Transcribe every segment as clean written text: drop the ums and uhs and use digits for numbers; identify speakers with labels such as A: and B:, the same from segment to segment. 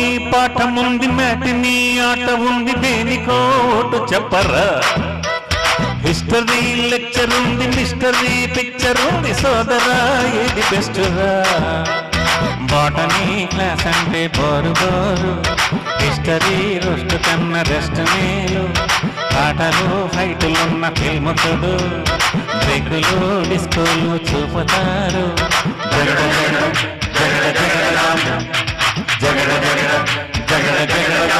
A: నీ పాఠముంది మ్యాటినీ ఆట ఉంది దేనికోటు చెప్పరా హిస్టరీ లెక్చర్ ఉంది మిస్టరీ పిక్చర్ ఉంది సోదరా ఏది బెస్ట్ రా బాటనీ క్లాస్ అంటే బోరు బోరు హిస్టరీ రోస్ట్ కన్న రెస్ట్ మేలు ఆటలు ఫైటులున్న ఫిల్మ్ చూడు బ్రేకులు డిస్కోలు చూపుతారు జగడ జగడ జగడ జగడ జగడ జగడ జగడ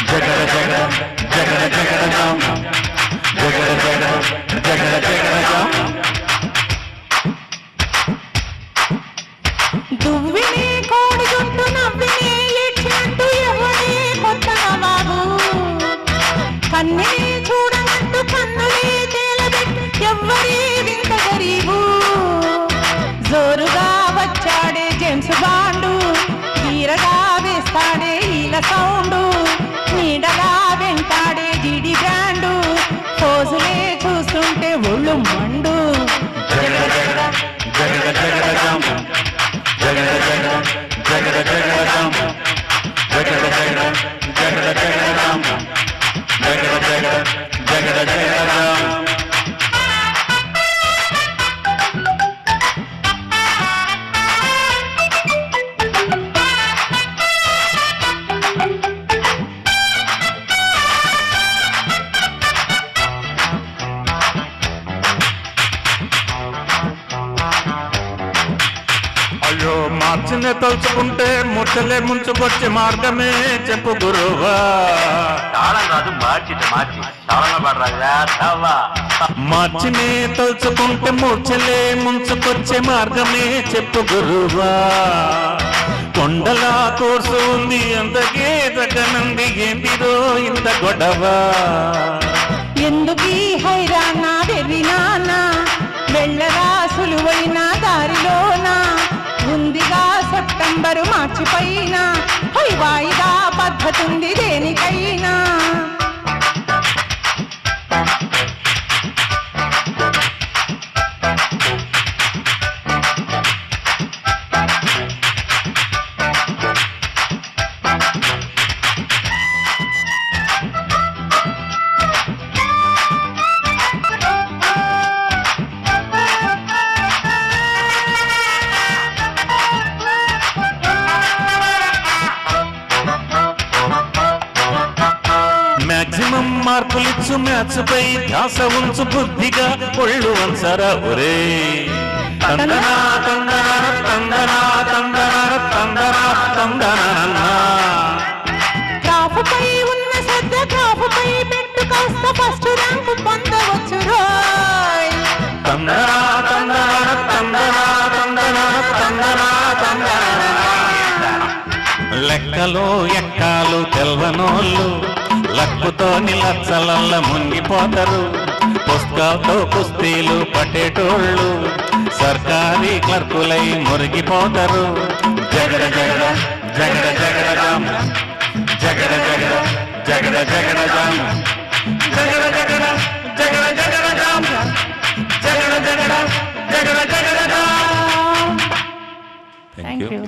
A: జగడ జగడ జగడ జగడ జగడ జగడ
B: దువ్విని కోడి జుట్టు నవ్విని ఏడ్చినట్టు ఎవడే కొత్త బాబు కన్నిని చూడనట్టు కన్నులే తేలబెట్టు ఎవ్వరి వింత గరీబు జోరుగా వచ్చాడే జేమ్స్ బాండు తీరగా వేస్తాడే ఈల సౌండు నీడగా వెంటాడే జీడి బ్రాండు పోజులే చూస్తుంటే ఒళ్ళు మండు
A: జగడ జగడ జగడ జగడ జగడ జగడ జగడ జగడ జగడ జగడ జగడ జగడ జగడ జగడ అయ్యో మార్చిని తలుచుకుంటే ముట్టలే ముంచుకొచ్చే మార్గమే చెప్పు గురువా మార్చిని తలుచుకుంటే ముట్టలే ముంచుకొచ్చే మార్గమే చెప్పు గురువా కొండల కోర్సు ఉంది అంతకే తగ్గనంది ఏంటిదో ఇంత గొడవ
B: ఎందుకీ హైరానా వెర్రినానా వెళ్ళరా సులువైన దారిలోనా ఉందిగా సెప్టెంబరు మార్చి పైన వాయిదా పద్ధతుంది దేనికైనా
A: మాక్సిమం మార్కులిచ్చు మ్యాథ్స్ పై ధ్యాస ఉంచు బుద్ధిగా ఒళ్ళు వంచరా ఒరే తందనా తందనా తందనా తందనా తందనా తందనా
B: గ్రాఫ్పై ఉన్న శ్రద్ధ గ్రాఫ్పై పెట్టు కాస్త ఫస్ట్ ర్యాంకు పొందవచ్చు రోయ్
A: తందనా తందనా తందనా తందనా తందనా తందనా లెక్కలు ఎక్కాలు తెల్వనోళ్ళు లక్కుతో నిలచ్చలల్ల మునిగిపోతారు పుస్తకాలతో కుస్తీలు పట్టేటోళ్ళు సర్కారీ క్లర్కులై మురిగిపోతారు జగడ జగడ జగడ జగడ jam Jagada Jagada Jagada Jagada jam Jagada Jagada Jagada Jagada jam Jagada Jagada Jagada Jagada jam.
B: Thank you.